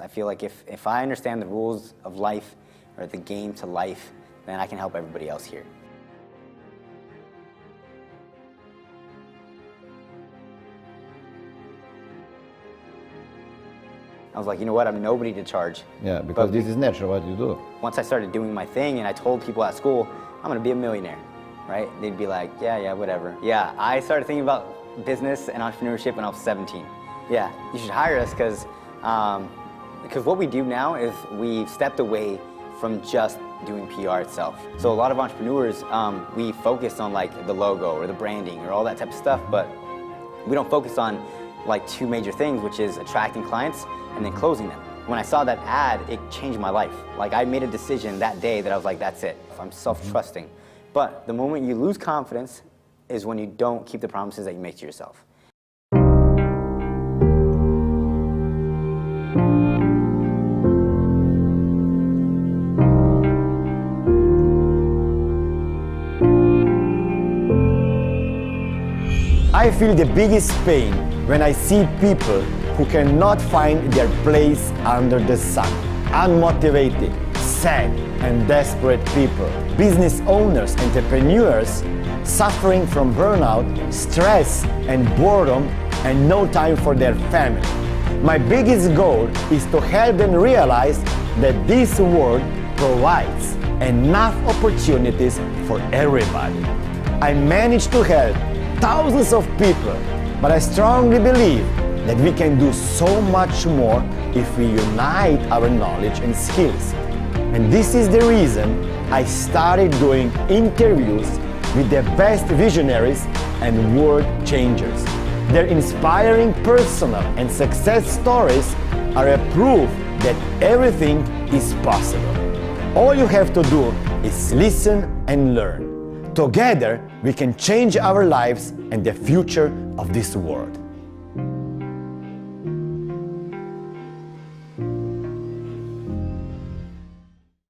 I feel like if I understand the rules of life or the game to life, then I can help everybody else here. I was like, you know what, I'm nobody to charge. Yeah, because this is natural what you do. Once I started doing my thing and I told people at school, I'm gonna be a millionaire, right? They'd be like, yeah, whatever. Yeah, I started thinking about business and entrepreneurship when I was 17. Yeah, you should hire us because what we do now is we've stepped away from just doing PR itself. So a lot of entrepreneurs, we focus on like the logo or the branding or all that type of stuff, but we don't focus on like two major things, which is attracting clients and then closing them. When I saw that ad, it changed my life. Like I made a decision that day that I was like, that's it. I'm self-trusting. But the moment you lose confidence is when you don't keep the promises that you make to yourself. I feel the biggest pain when I see people who cannot find their place under the sun. Unmotivated, sad, and desperate people. Business owners, entrepreneurs, suffering from burnout, stress, and boredom, and no time for their family. My biggest goal is to help them realize that this world provides enough opportunities for everybody. I managed to help thousands of people, but I strongly believe that we can do so much more if we unite our knowledge and skills. And this is the reason I started doing interviews with the best visionaries and world changers. Their inspiring personal and success stories are a proof that everything is possible. All you have to do is listen and learn. Together, we can change our lives and the future of this world.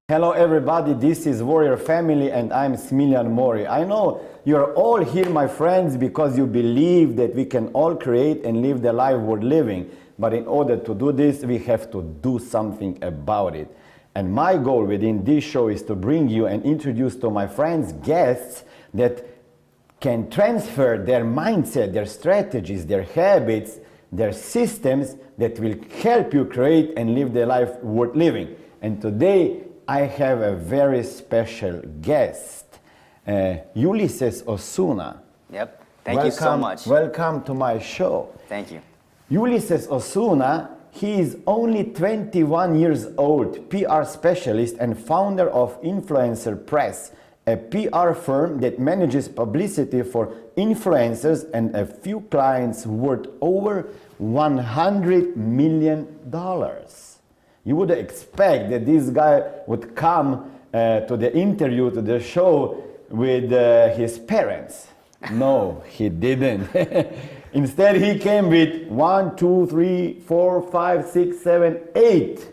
Hello everybody, this is Warrior Family and I'm Smillion Mori. I know you're all here, my friends, because you believe that we can all create and live the life worth living. But in order to do this, we have to do something about it. And my goal within this show is to bring you and introduce to my friends guests that can transfer their mindset, their strategies, their habits, their systems that will help you create and live the life worth living. And today I have a very special guest, Ulyses Osuna. Yep, thank you so much. Welcome to my show. Thank you. Ulyses Osuna, he is only 21 years old, PR specialist and founder of Influencer Press, a PR firm that manages publicity for influencers and a few clients worth over $100 million. You would expect that this guy would come to the interview, to the show with his parents. No, he didn't. Instead, he came with 1, 2, 3, 4, 5, 6, 7, 8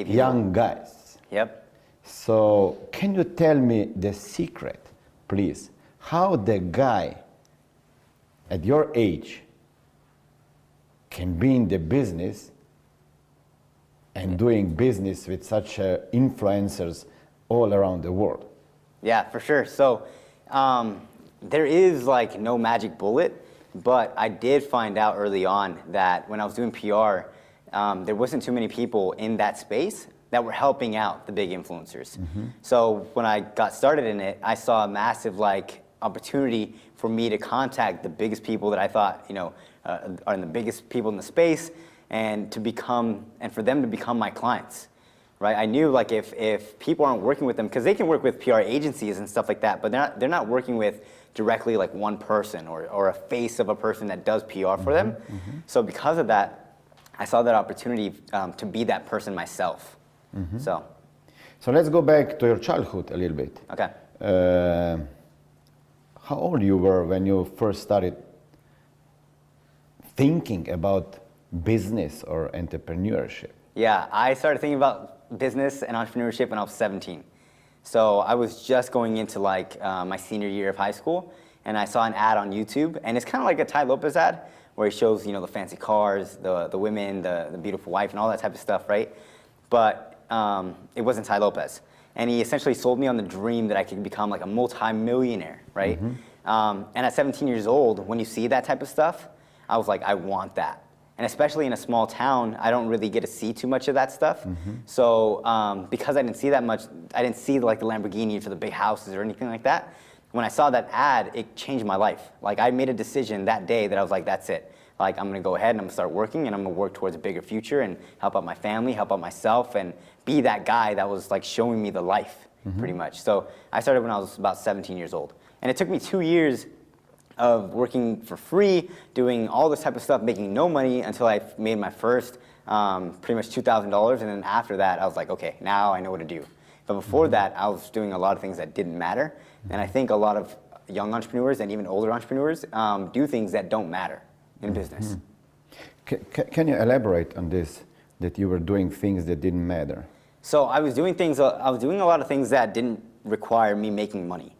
young guys. Yep. So, can you tell me the secret, please? How the guy at your age can be in the business and doing business with such influencers all around the world? Yeah, for sure. So, there is like no magic bullet. But I did find out early on that when I was doing PR, there wasn't too many people in that space that were helping out the big influencers. Mm-hmm. So when I got started in it, I saw a massive opportunity for me to contact the biggest people that I thought are the biggest people in the space, and for them to become my clients. Right? I knew if people aren't working with them, because they can work with PR agencies and stuff like that, but they're not working with directly like one person or a face of a person that does PR for them. Mm-hmm. So because of that, I saw that opportunity to be that person myself. Mm-hmm. So let's go back to your childhood a little bit. Okay. How old you were when you first started thinking about business or entrepreneurship? Yeah, I started thinking about business and entrepreneurship when I was 17. So I was just going into my senior year of high school, and I saw an ad on YouTube, and it's kind of like a Tai Lopez ad, where he shows, the fancy cars, the women, the beautiful wife, and all that type of stuff, right? But it wasn't Tai Lopez. And he essentially sold me on the dream that I could become like a multi-millionaire, right? And at 17 years old, when you see that type of stuff, I was like, I want that. And especially in a small town, I don't really get to see too much of that stuff. So because I didn't see that much, I didn't see like the Lamborghini for the big houses or anything like that. When I saw that ad, it changed my life. Like I made a decision that day that I was like, that's it. Like I'm gonna go ahead and I'm gonna start working and I'm gonna work towards a bigger future and help out my family, help out myself, and be that guy that was like showing me the life, pretty much. So I started when I was about 17 years old. And it took me 2 years of working for free, doing all this type of stuff, making no money until I made my first pretty much $2,000. And then after that, I was like, okay, now I know what to do. But before that, I was doing a lot of things that didn't matter. And I think a lot of young entrepreneurs and even older entrepreneurs do things that don't matter in business. Can you elaborate on this, that you were doing things that didn't matter? So I was doing a lot of things that didn't require me making money.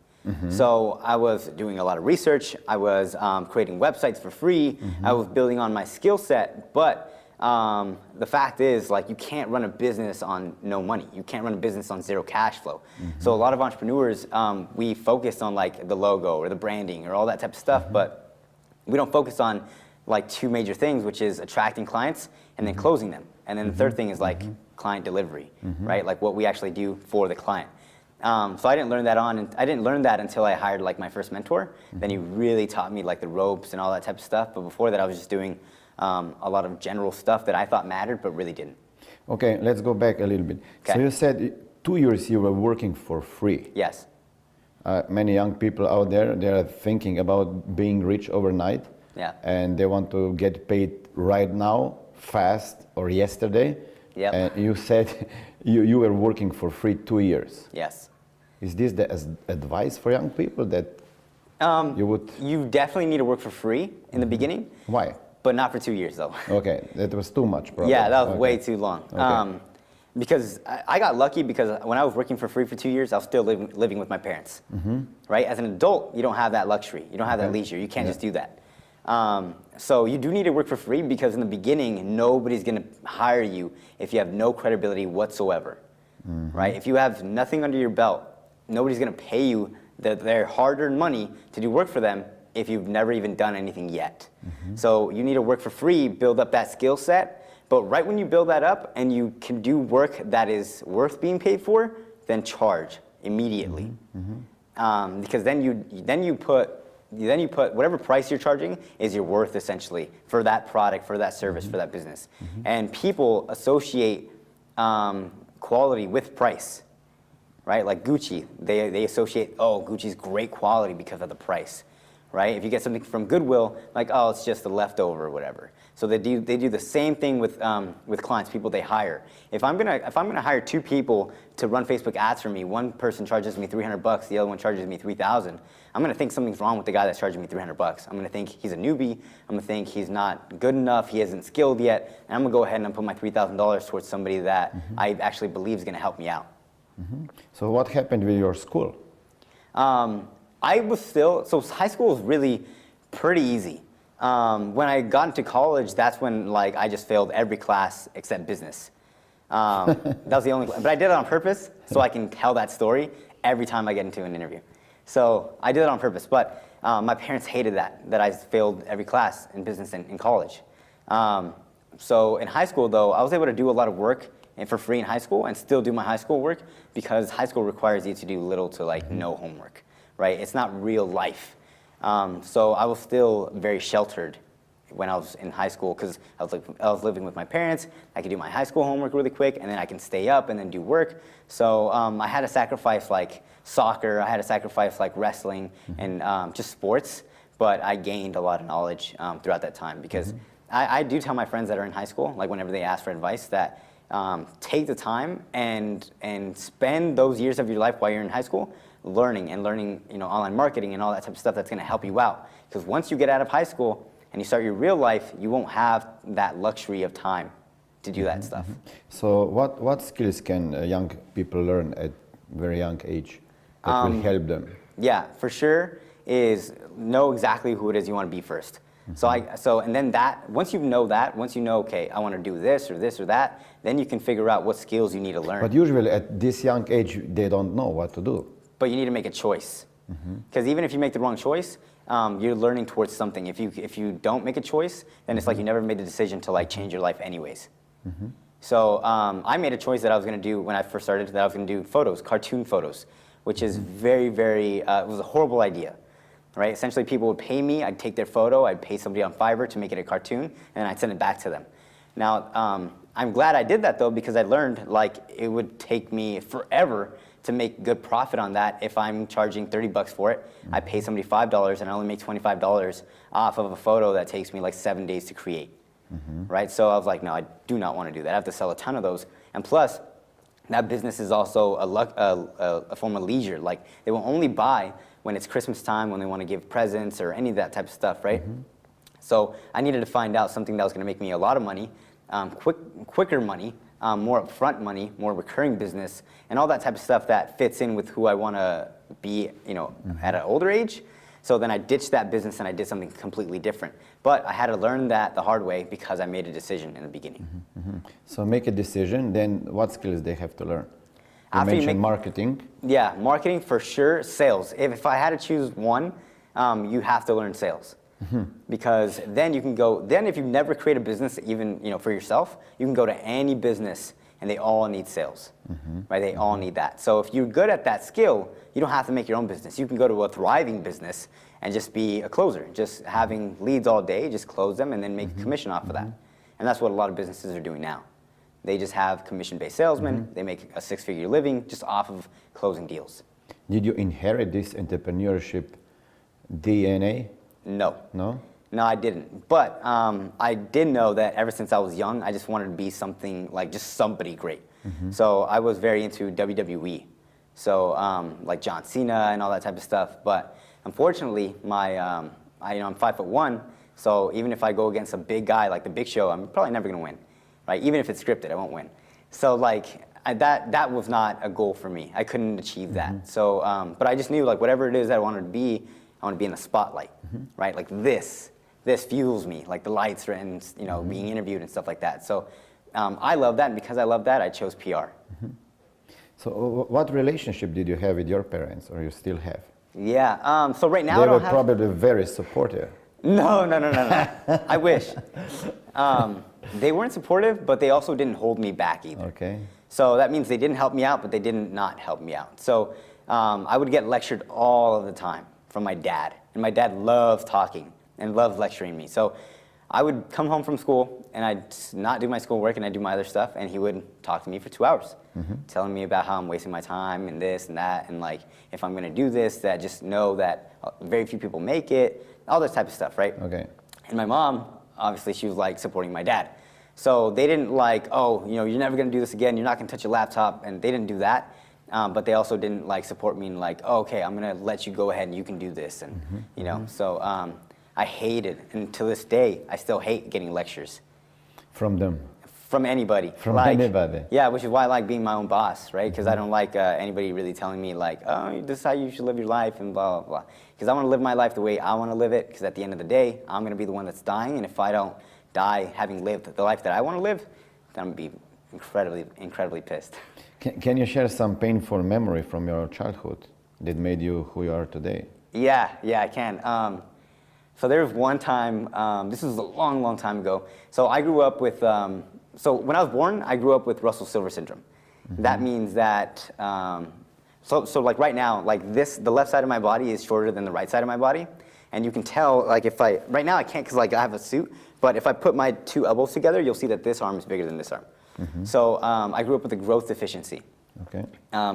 So I was doing a lot of research. I was creating websites for free. I was building on my skill set. But the fact is, like, you can't run a business on no money. You can't run a business on zero cash flow. So a lot of entrepreneurs, we focus on like the logo or the branding or all that type of stuff, but we don't focus on like two major things, which is attracting clients and then closing them. And then the third thing is like client delivery, right? Like what we actually do for the client. So I didn't learn that until I hired like my first mentor. Then he really taught me like the ropes and all that type of stuff. But before that, I was just doing a lot of general stuff that I thought mattered, but really didn't. Okay, let's go back a little bit. Okay. So you said 2 years you were working for free. Yes. Many young people out there, they are thinking about being rich overnight. Yeah. And they want to get paid right now, fast, or yesterday. Yep. And you said you were working for free 2 years. Yes. Is this the advice for young people that you would? You definitely need to work for free in the beginning. Why? But not for 2 years though. Okay, that was too much, probably. Yeah, that was Okay. way too long. Okay. Because I got lucky because when I was working for free for 2 years, I was still living with my parents. Right? As an adult, you don't have that luxury. You don't have that leisure. You can't just do that. So you do need to work for free because in the beginning, nobody's going to hire you if you have no credibility whatsoever. Right? If you have nothing under your belt, nobody's going to pay you their hard-earned money to do work for them if you've never even done anything yet. So you need to work for free, build up that skill set. But right when you build that up and you can do work that is worth being paid for, then charge immediately. Because then you put whatever price you're charging is your worth essentially for that product, for that service, for that business. And people associate quality with price, right? Like Gucci, they associate, oh, Gucci's great quality because of the price, right? If you get something from Goodwill, like, oh, it's just a leftover or whatever. So they do the same thing with clients, people they hire. If I'm gonna hire two people to run Facebook ads for me, one person charges me $300, the other one charges me $3,000. I'm gonna think something's wrong with the guy that's charging me $300. I'm gonna think he's a newbie. I'm gonna think he's not good enough. He isn't skilled yet. And I'm gonna go ahead and put my $3,000 towards somebody that I actually believe is gonna help me out. So what happened with your school? So high school was really pretty easy. When I got into college, that's when like I just failed every class except business. That was the only, but I did it on purpose so I can tell that story every time I get into an interview. So I did it on purpose, but my parents hated that I failed every class in business in college. So in high school though, I was able to do a lot of work and for free in high school and still do my high school work because high school requires you to do little to like no homework, right? It's not real life. So I was still very sheltered when I was in high school because I was living with my parents. I could do my high school homework really quick and then I can stay up and then do work. So I had to sacrifice like soccer, I had to sacrifice like wrestling and just sports, but I gained a lot of knowledge throughout that time because I do tell my friends that are in high school, like whenever they ask for advice, that take the time and spend those years of your life while you're in high school learning, online marketing and all that type of stuff that's going to help you out. Because once you get out of high school and you start your real life, you won't have that luxury of time to do that stuff. So what skills can young people learn at very young age that will help them? Yeah, for sure is know exactly who it is you want to be first. And then once you know, okay, I want to do this or that, then you can figure out what skills you need to learn. But usually at this young age, they don't know what to do. But you need to make a choice. Because even if you make the wrong choice, you're learning towards something. If you don't make a choice, then it's like you never made the decision to like change your life anyways. So I made a choice that I was going to do when I first started, that I was going to do photos, cartoon photos, which is very, very, it was a horrible idea. Right? Essentially, people would pay me, I'd take their photo, I'd pay somebody on Fiverr to make it a cartoon, and I'd send it back to them. Now, I'm glad I did that though, because I learned like it would take me forever to make good profit on that. If I'm charging 30 bucks for it, I pay somebody $5 and I only make $25 off of a photo that takes me like 7 days to create. Right? So I was like, no, I do not want to do that. I have to sell a ton of those. And plus, that business is also a form of leisure. Like they will only buy when it's Christmas time, when they want to give presents or any of that type of stuff, right? So I needed to find out something that was going to make me a lot of money, quicker money, more upfront money, more recurring business, and all that type of stuff that fits in with who I want to be, at an older age. So then I ditched that business and I did something completely different. But I had to learn that the hard way because I made a decision in the beginning. So make a decision, then what skills they have to learn? You mentioned marketing. Yeah, marketing for sure. Sales. If I had to choose one, you have to learn sales. Because then you can go, then if you never create a business, even for yourself, you can go to any business and they all need sales, right? They all need that. So if you're good at that skill, you don't have to make your own business. You can go to a thriving business and just be a closer, just having leads all day, just close them and then make a commission off of that. And that's what a lot of businesses are doing now. They just have commission-based salesmen. They make a six-figure living just off of closing deals. Did you inherit this entrepreneurship DNA? No. No? No, I didn't. But I did know that ever since I was young, I just wanted to be something like just somebody great. So I was very into WWE. So like John Cena and all that type of stuff. But unfortunately, I'm 5'1", so even if I go against a big guy like the Big Show, I'm probably never going to win. Right? Even if it's scripted, I won't win. So like that was not a goal for me. I couldn't achieve that. So, but I just knew like whatever it is that I wanted to be, I want to be in the spotlight, right? Like this fuels me, like the lights and being interviewed and stuff like that. So I love that, and because I love that, I chose PR. So what relationship did you have with your parents, or you still have? Yeah. So right now they I don't were probably very supportive. No. I wish. They weren't supportive, but they also didn't hold me back either. Okay. So that means they didn't help me out, but they didn't not help me out. So I would get lectured all of the time from my dad. And my dad loved talking and loved lecturing me. So I would come home from school and I'd not do my schoolwork and I'd do my other stuff, and he would talk to me for 2 hours, telling me about how I'm wasting my time and this and that, and like if I'm gonna do this, that just know that very few people make it, all this type of stuff, right? Okay. And my mom, obviously, she was like supporting my dad. So they didn't like, oh, you're never gonna do this again, you're not gonna touch your laptop, and they didn't do that. But they also didn't like support me and like, oh, okay, I'm gonna let you go ahead and you can do this, and so I hated, and to this day, I still hate getting lectures. From them? From anybody. From anybody? Yeah, which is why I like being my own boss, right? Because I don't like anybody really telling me like, oh, this is how you should live your life and blah, blah, blah. Because I want to live my life the way I want to live it, because at the end of the day, I'm going to be the one that's dying, and if I don't die having lived the life that I want to live, then I'm going to be incredibly, incredibly pissed. Can you share some painful memory from your childhood that made you who you are today? Yeah, I can. So there was one time, this was a long, long time ago. So I grew up with, so when I was born, I grew up with Russell Silver syndrome. That means that, so like right now, like this, the left side of my body is shorter than the right side of my body. And you can tell, like right now I can't because like I have a suit, but if I put my two elbows together, you'll see that this arm is bigger than this arm. So I grew up with a growth deficiency. Okay.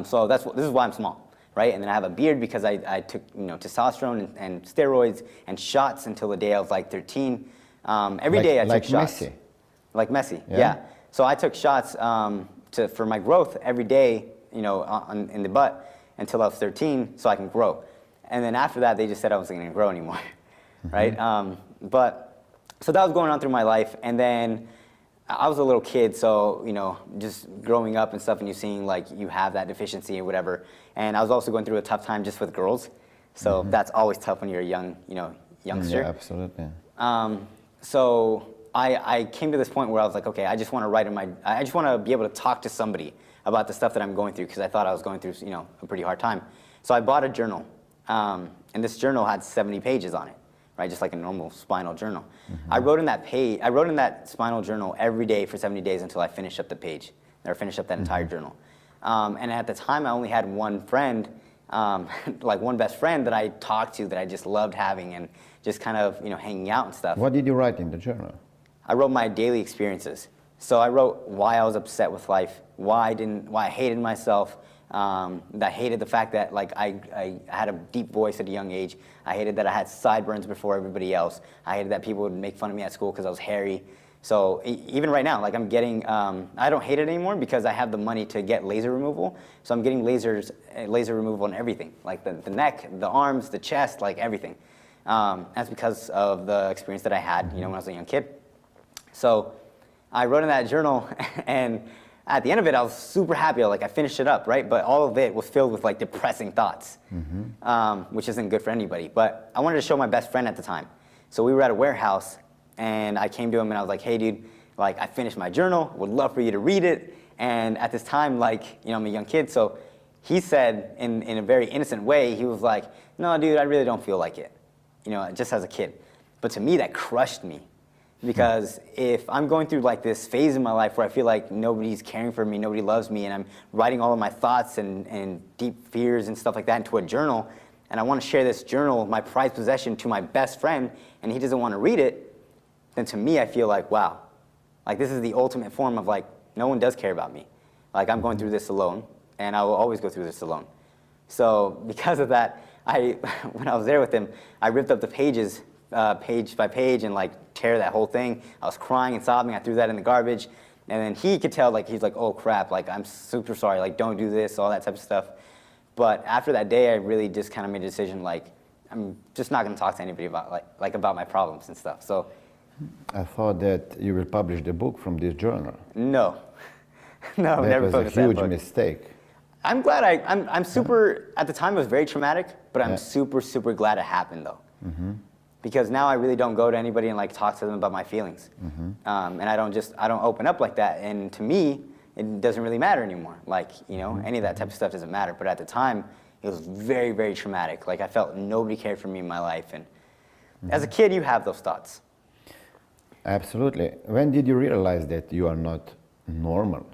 So this is why I'm small. Right? And then I have a beard because I took testosterone and steroids and shots until the day I was like 13. Every day I took shots. Messi. Like Messi, yeah. So I took shots for my growth every day, in the butt until I was 13, so I can grow. And then after that, they just said I wasn't going to grow anymore, right? But so that was going on through my life, and then I was a little kid, so, just growing up and stuff, and you seeing, like, you have that deficiency or whatever. And I was also going through a tough time just with girls. So that's always tough when you're a young, youngster. Yeah, absolutely. So I came to this point where I was like, okay, I just want to I just want to be able to talk to somebody about the stuff that I'm going through, because I thought I was going through, a pretty hard time. So I bought a journal, and this journal had 70 pages on it, right? Just like a normal spinal journal. I wrote in that spinal journal every day for 70 days until I finished up the page, or finished up that entire journal. And at the time, I only had one friend, like one best friend that I talked to, that I just loved having and just kind of, hanging out and stuff. What did you write in the journal? I wrote my daily experiences. So I wrote why I was upset with life, why I hated myself, that I hated the fact that I had a deep voice at a young age. I hated that I had sideburns before everybody else. I hated that people would make fun of me at school because I was hairy. So even right now, I'm getting, I don't hate it anymore because I have the money to get laser removal. So I'm getting laser removal on everything, like the neck, the arms, the chest, like everything. That's because of the experience that I had, when I was a young kid. So I wrote in that journal, and at the end of it, I was super happy. I finished it up, right? But all of it was filled with depressing thoughts, which isn't good for anybody. But I wanted to show my best friend at the time. So we were at a warehouse, and I came to him and I was like, hey, dude, I finished my journal, would love for you to read it. And at this time, I'm a young kid, so he said in a very innocent way, he was like, no, dude, I really don't feel like it, just as a kid. But to me, that crushed me. Because if I'm going through this phase in my life where I feel like nobody's caring for me, nobody loves me, and I'm writing all of my thoughts and deep fears and stuff like that into a journal, and I want to share this journal, my prized possession, to my best friend, and he doesn't want to read it, then to me I feel wow, this is the ultimate form of no one does care about me. I'm going through this alone, and I will always go through this alone. So because of that, when I was there with him, I ripped up the pages page by page and tear that whole thing. I was crying and sobbing. I threw that in the garbage, and then he could tell he's like, oh crap, I'm super sorry, don't do this, all that type of stuff. But after that day, I really just kind of made a decision I'm just not going to talk to anybody about about my problems and stuff. So I thought that you will publish the book from this journal. No, no, never focused that book. That was a huge mistake. I'm glad I'm super. At the time, it was very traumatic, but I'm super glad it happened though. Because now I really don't go to anybody and talk to them about my feelings, and I don't open up like that. And to me, it doesn't really matter anymore. Any of that type of stuff doesn't matter. But at the time, it was very traumatic. I felt nobody cared for me in my life, and as a kid, you have those thoughts. Absolutely. When did you realize that you are not normal?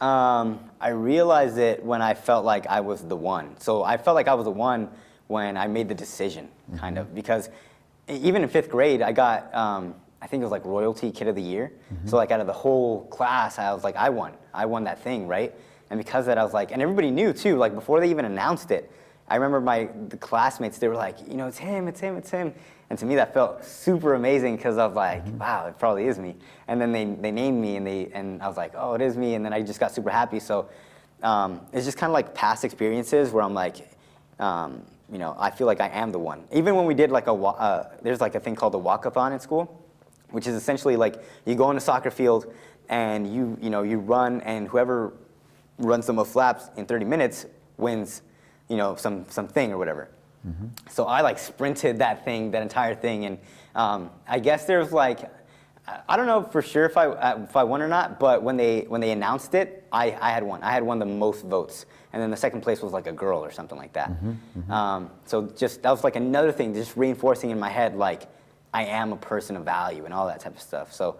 I realized it when I felt like I was the one. So I felt like I was the one when I made the decision, kind of, because even in 5th grade, I got, I think it was Royalty Kid of the Year. So out of the whole class, I was I won that thing, right? And because of that, I was and everybody knew too, before they even announced it, I remember the classmates, they were it's him, it's him, it's him. And to me, that felt super amazing because I was wow, it probably is me. And then they named me, and I was oh, it is me. And then I just got super happy. So it's just kind of past experiences where I'm I feel I am the one. Even when we did there's a thing called the walkathon in school, which is essentially you go on a soccer field and you run, and whoever runs the most laps in 30 minutes wins, something or whatever. So I sprinted that entire thing, and I guess there's I don't know for sure if I won or not, but when they announced it, I had won. I had won the most votes, and then the second place was a girl or something like that. So that was another thing, just reinforcing in my head I am a person of value and all that type of stuff. So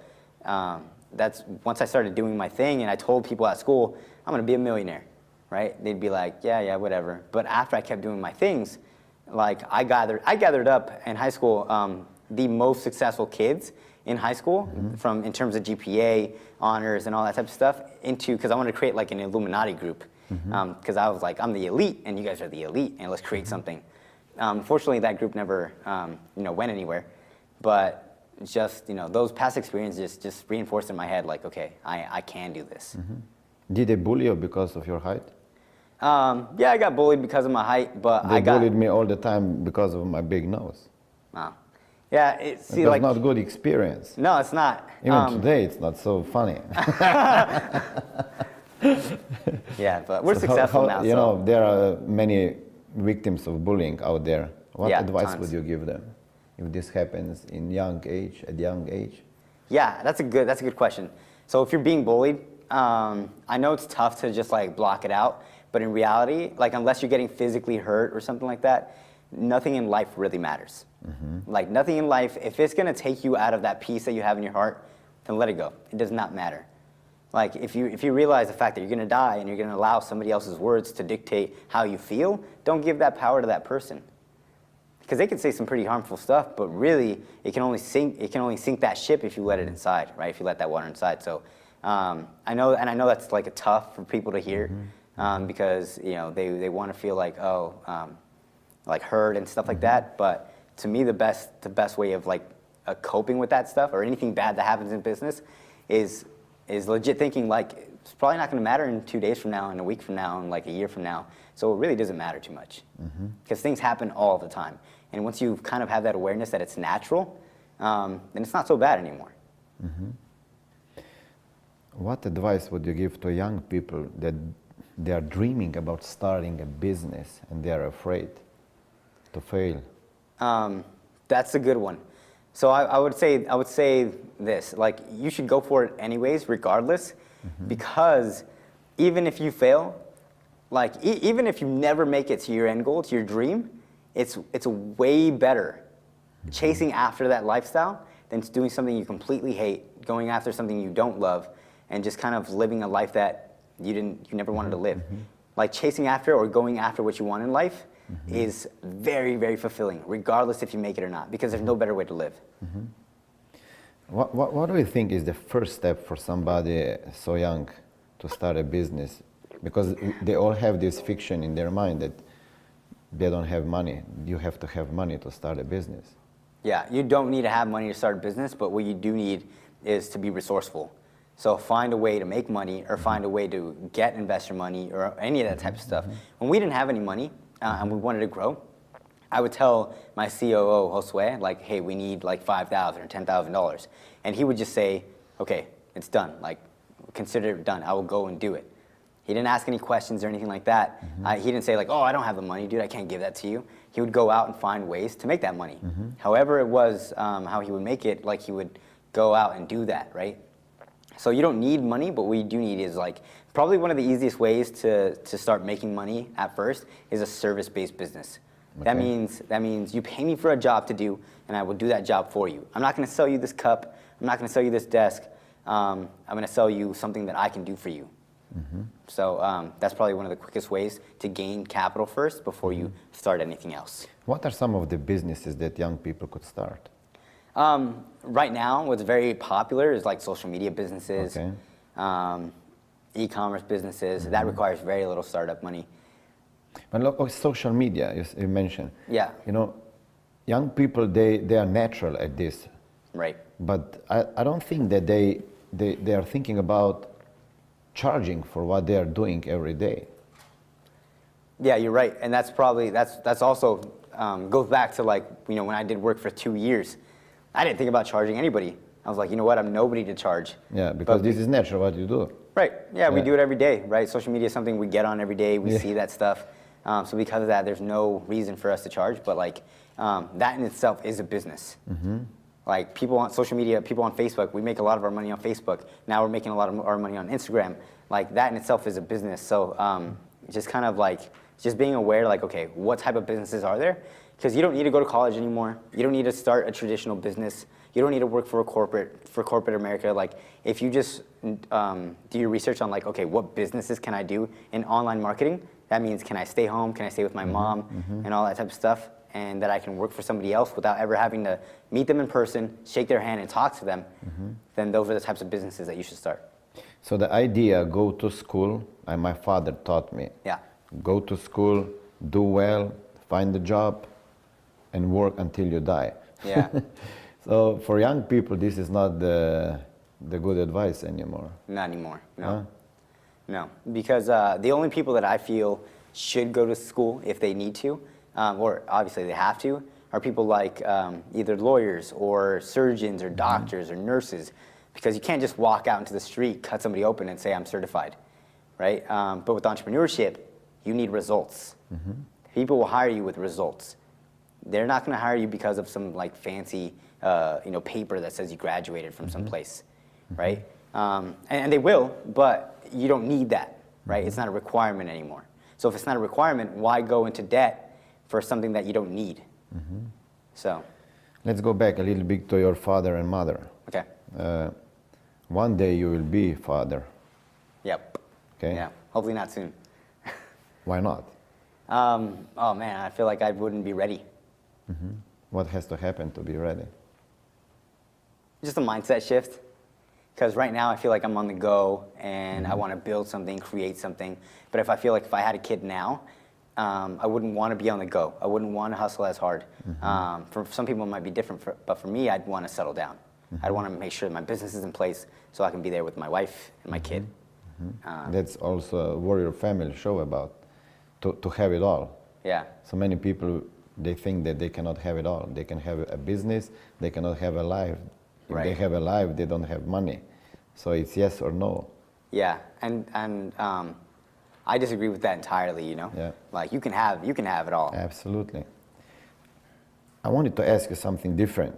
that's once I started doing my thing, and I told people at school I'm gonna be a millionaire, right? They'd be yeah, whatever. But after I kept doing my things, I gathered up in high school the most successful kids in high school, in terms of GPA, honors, and all that type of stuff, because I wanted to create an Illuminati group, because I was I'm the elite, and you guys are the elite, and let's create something. Fortunately, that group never went anywhere, but just those past experiences just reinforced in my head okay, I can do this. Did they bully you because of your height? Yeah, I got bullied because of my height, but they bullied me all the time because of my big nose. Wow. Yeah, it was not a good experience. No, it's not. Even today, it's not so funny. Yeah, but we're successful now. There are many victims of bullying out there. What advice tons. would you give them? if this happens at young age? Yeah, that's a good question. So if you're being bullied, I know it's tough to just like block it out, but in reality, like unless you're getting physically hurt or something like that, nothing in life really matters. Like nothing in life, if it's gonna take you out of that peace that you have in your heart, then let it go. It does not matter. Like if you realize the fact that you're gonna die and you're gonna allow somebody else's words to dictate how you feel, don't give that power to that person. Because they can say some pretty harmful stuff, but really it can only sink that ship if you let it inside, right? If you let that water inside. So I know that's like tough for people to hear, because you know they want to feel like like heard and stuff like that. But to me, the best way of like coping with that stuff or anything bad that happens in business is legit thinking like it's probably not going to matter in 2 days from now, and a week from now, and like a year from now. So it really doesn't matter too much, because things happen all the time. And once you kind of have that awareness that it's natural, then it's not so bad anymore. What advice would you give to young people that they are dreaming about starting a business and they are afraid to fail? That's a good one. So I would say this, like you should go for it anyways, regardless, because even if you fail, like even if you never make it to your end goal, to your dream, it's way better chasing after that lifestyle than doing something you completely hate, going after something you don't love, and just kind of living a life that you never wanted to live. Like chasing after or going after what you want in life is very, very fulfilling, regardless if you make it or not, because there's no better way to live. What do you think is the first step for somebody so young to start a business? Because they all have this fiction in their mind that they don't have money. You have to have money to start a business. Yeah, you don't need to have money to start a business, but what you do need is to be resourceful. So find a way to make money, or find a way to get investor money, or any of that type of stuff. When we didn't have any money and we wanted to grow, I would tell my COO, Josue, like, hey, we need like $5,000 or $10,000. And he would just say, okay, it's done. Like, consider it done. I will go and do it. He didn't ask any questions or anything like that. He didn't say like, oh, I don't have the money, dude, I can't give that to you. He would go out and find ways to make that money. However it was, how he would make it, like he would go out and do that, right? So you don't need money, but what you do need is like, probably one of the easiest ways to start making money at first is a service-based business. Okay. That means you pay me for a job to do, and I will do that job for you. I'm not gonna sell you this cup, I'm not gonna sell you this desk, I'm gonna sell you something that I can do for you. So that's probably one of the quickest ways to gain capital first before you start anything else. What are some of the businesses that young people could start? Right now, what's very popular is like social media businesses, e-commerce businesses. That requires very little startup money. But look, social media, you mentioned. Yeah. You know, young people, they are natural at this. Right. But I don't think that they are thinking about charging for what they are doing every day. Yeah, you're right, and that's probably that's also goes back to like, you know, when I did work for 2 years, I didn't think about charging anybody. I was like, you know what, I'm nobody to charge. Yeah, because this is natural what you do. Right. Yeah, we do it every day, right? Social media is something we get on every day. We see that stuff. So because of that, there's no reason for us to charge. But like that in itself is a business. Like people on social media, people on Facebook, we make a lot of our money on Facebook. Now we're making a lot of our money on Instagram. Like that in itself is a business. So just kind of like, just being aware, like, okay, what type of businesses are there? Because you don't need to go to college anymore. You don't need to start a traditional business. You don't need to work for corporate America. Like if you just do your research on like, okay, what businesses can I do in online marketing? That means, can I stay home? Can I stay with my mom and all that type of stuff? And that I can work for somebody else without ever having to meet them in person, shake their hand and talk to them, then those are the types of businesses that you should start. So the idea, go to school, and my father taught me. Yeah. Go to school, do well, find a job, and work until you die. Yeah. So for young people, this is not the good advice anymore. Not anymore, no. Huh? No, because the only people that I feel should go to school if they need to, or obviously they have to, are people like either lawyers or surgeons or doctors or nurses, because you can't just walk out into the street, cut somebody open and say, I'm certified, right? But with entrepreneurship, you need results. People will hire you with results. they're not going to hire you because of some like fancy, paper that says you graduated from some place, right? And they will, but you don't need that, right? It's not a requirement anymore. So if it's not a requirement, why go into debt for something that you don't need? So. Let's go back a little bit to your father and mother. Okay. One day you will be father. Yep. Okay. Yeah. Hopefully not soon. Why not? Oh man, I feel like I wouldn't be ready. What has to happen to be ready? Just a mindset shift. Because right now I feel like I'm on the go and I want to build something, create something. But if I feel like if I had a kid now, I wouldn't want to be on the go. I wouldn't want to hustle as hard. For some people it might be different, but for me, I'd want to settle down. I'd want to make sure that my business is in place so I can be there with my wife and my kid. That's also a Warrior Family show about, to have it all. Yeah. So many people, they think that they cannot have it all. They can have a business, they cannot have a life. If they have a life, they don't have money. So it's yes or no. Yeah, and I disagree with that entirely, Yeah. Like you can have it all. Absolutely. I wanted to ask you something different.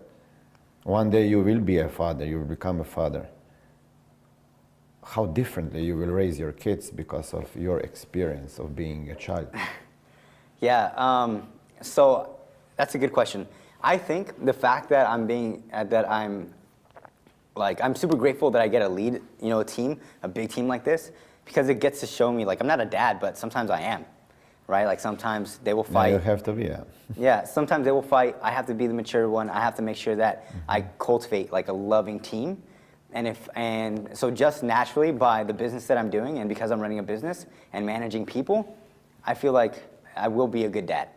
One day you will be a father, you will become a father. How differently you will raise your kids because of your experience of being a child? Yeah, so that's a good question. I think the fact that I'm super grateful that I get to lead, a team, a big team like this, because it gets to show me, like, I'm not a dad, but sometimes I am, right? Like, sometimes they will fight. Yeah, you have to be, yeah. Yeah, sometimes they will fight. I have to be the mature one. I have to make sure that I cultivate, like, a loving team. And so just naturally, by the business that I'm doing, and because I'm running a business and managing people, I feel like I will be a good dad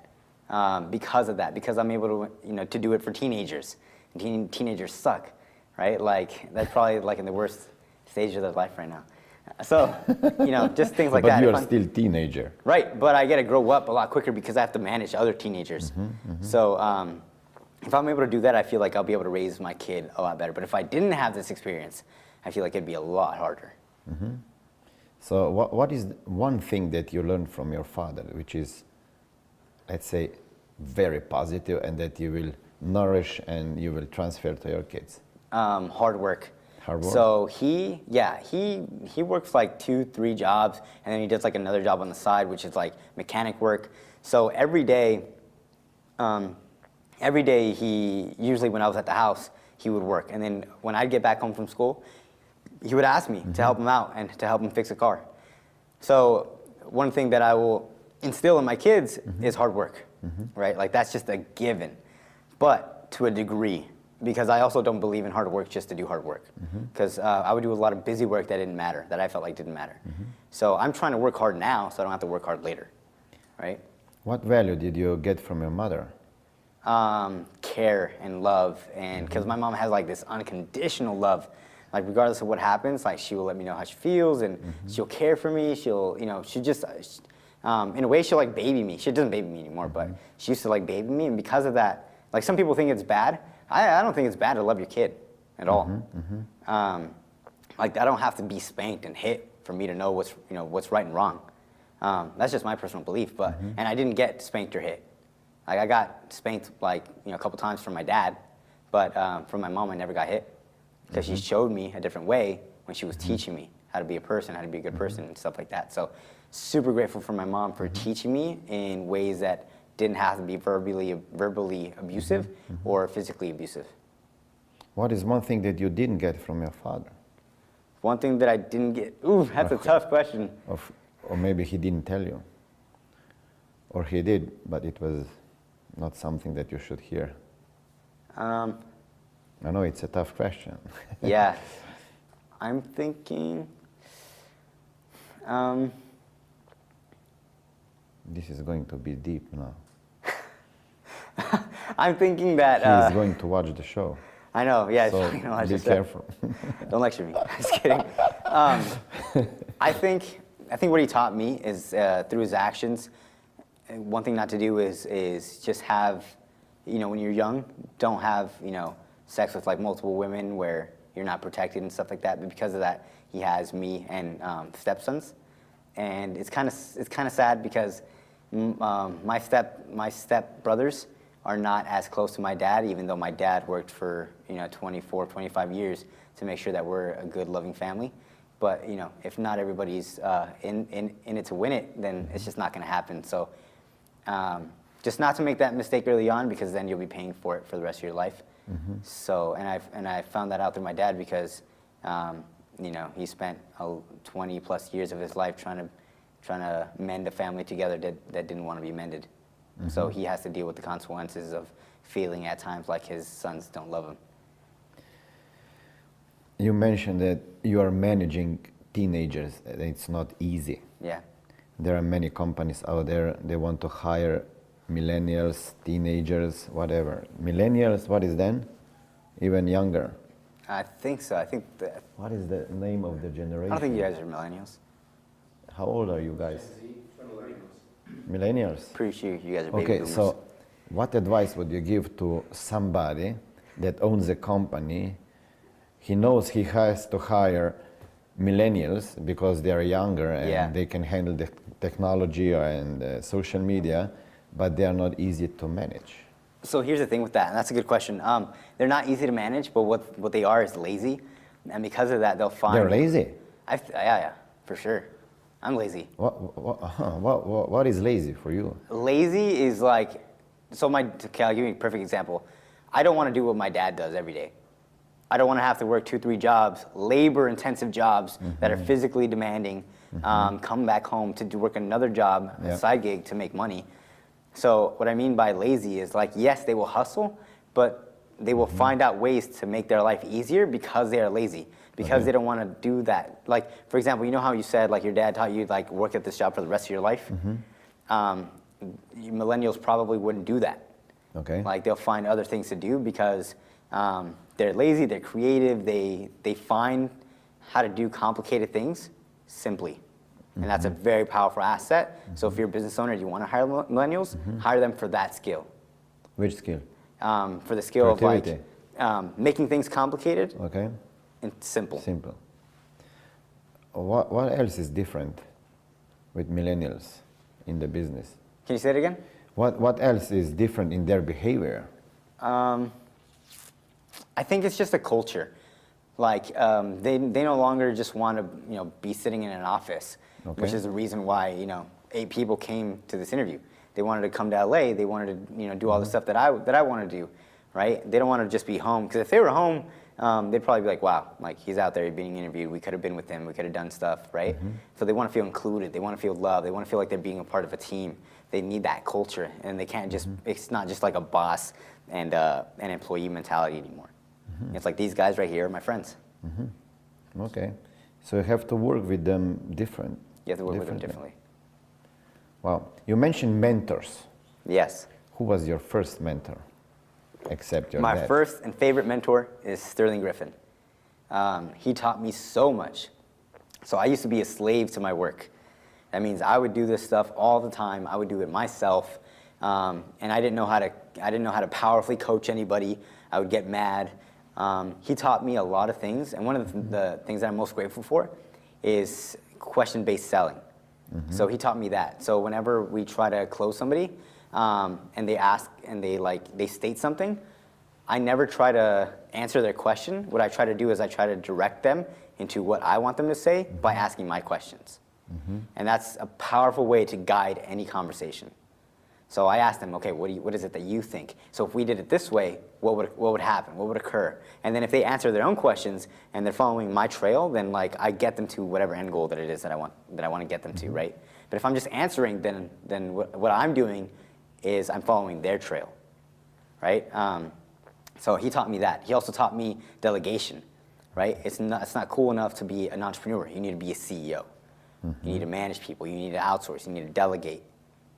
because of that, because I'm able to, to do it for teenagers. And teenagers suck. Right? Like, that's probably like in the worst stage of their life right now. So, just things like that. But you are still teenager. Right, but I get to grow up a lot quicker because I have to manage other teenagers. So, if I'm able to do that, I feel like I'll be able to raise my kid a lot better. But if I didn't have this experience, I feel like it'd be a lot harder. So what is one thing that you learned from your father, which is, let's say, very positive and that you will nourish and you will transfer to your kids? Hard work. Hard work. So he works like 2-3 jobs, and then he does like another job on the side, which is like mechanic work. So every day he, usually when I was at the house, he would work. And then when I'd get back home from school, he would ask me to help him out and to help him fix a car. So one thing that I will instill in my kids is hard work, right? Like that's just a given, but to a degree. Because I also don't believe in hard work just to do hard work. Because I would do a lot of busy work that didn't matter, that I felt like didn't matter. So I'm trying to work hard now so I don't have to work hard later, right? What value did you get from your mother? Care and love, and because my mom has like this unconditional love, like regardless of what happens, like she will let me know how she feels, and she'll care for me. She'll, she just, in a way, she'll like baby me. She doesn't baby me anymore, but she used to like baby me, and because of that, like some people think it's bad. I don't think it's bad to love your kid at all. Like I don't have to be spanked and hit for me to know what's right and wrong. That's just my personal belief. But and I didn't get spanked or hit. Like I got spanked like a couple times from my dad, but from my mom I never got hit because she showed me a different way when she was teaching me how to be a person, how to be a good person, and stuff like that. So super grateful for my mom for teaching me in ways that didn't have to be verbally abusive or physically abusive. What is one thing that you didn't get from your father? One thing that I didn't get, ooh, that's a tough question. Or maybe he didn't tell you. Or he did, but it was not something that you should hear. I know it's a tough question. Yeah. I'm thinking, this is going to be deep now. I'm thinking that He's going to watch the show. I know, yeah. So be careful. Don't lecture me. Just kidding. I think what he taught me is through his actions. One thing not to do is just have, when you're young, don't have sex with like multiple women where you're not protected and stuff like that. But because of that, he has me and stepsons, and it's kind of sad because my step brothers are not as close to my dad, even though my dad worked for 24, 25 years to make sure that we're a good, loving family. But if not everybody's in it to win it, then it's just not going to happen. So just not to make that mistake early on, because then you'll be paying for it for the rest of your life. So and I found that out through my dad, because he spent 20 plus years of his life trying to mend a family together that didn't want to be mended. So he has to deal with the consequences of feeling at times like his sons don't love him. You mentioned that you are managing teenagers, and it's not easy. Yeah. There are many companies out there, they want to hire millennials, teenagers, whatever. Millennials, what is then? Even younger. I think so. I think that. What is the name of the generation? I don't think you guys are millennials. How old are you guys? Millennials. Pretty sure you guys are baby Okay, boomers. so what advice would you give to somebody that owns a company? He knows he has to hire millennials because they are younger and they can handle the technology and social media, but they are not easy to manage. So here's the thing with that, and that's a good question. They're not easy to manage, but what they are is lazy, and because of that, they'll find. They're lazy? Yeah, for sure. I'm lazy. What is lazy for you? Lazy is like, okay, I'll give you a perfect example. I don't want to do what my dad does every day. I don't want to have to work 2-3 jobs, labor-intensive jobs that are physically demanding, come back home to work another job, a side gig to make money. So what I mean by lazy is like, yes, they will hustle, but they will find out ways to make their life easier because they are lazy, because they don't want to do that. Like, for example, you know how you said like your dad taught you like work at this job for the rest of your life? Millennials probably wouldn't do that. Okay. Like they'll find other things to do because they're lazy, they're creative, they find how to do complicated things simply. And that's a very powerful asset. So if you're a business owner and you want to hire millennials, hire them for that skill. Which skill? For the skill of like making things complicated and simple. Simple. What else is different with millennials in the business? Can you say it again? What else is different in their behavior? I think it's just a culture. Like they no longer just want to be sitting in an office, which is the reason why 8 people came to this interview. They wanted to come to LA. They wanted to do all the stuff that I want to do, right? They don't want to just be home, because if they were home, they'd probably be like, wow, like he's out there being interviewed. We could have been with him. We could have done stuff, right? So they want to feel included. They want to feel loved. They want to feel like they're being a part of a team. They need that culture, and they can't just. It's not just like a boss and an employee mentality anymore. It's like, these guys right here are my friends. Okay, so you have to work with them different. You have to work with them differently. Wow, you mentioned mentors. Yes. Who was your first mentor, except your dad? My first and favorite mentor is Sterling Griffin. He taught me so much. So I used to be a slave to my work. That means I would do this stuff all the time. I would do it myself, and I didn't know how to powerfully coach anybody. I would get mad. He taught me a lot of things, and one of the things that I'm most grateful for is question-based selling. So he taught me that. So whenever we try to close somebody, and they ask and they state something, I never try to answer their question. What I try to do is I try to direct them into what I want them to say by asking my questions. And that's a powerful way to guide any conversation. So I asked them, okay, what is it that you think? So if we did it this way, what would happen? What would occur? And then if they answer their own questions and they're following my trail, then like I get them to whatever end goal that it is that I want to get them to, right? But if I'm just answering, then what I'm doing is I'm following their trail, right? So he taught me that. He also taught me delegation, right? It's not cool enough to be an entrepreneur. You need to be a CEO. You need to manage people. You need to outsource. You need to delegate.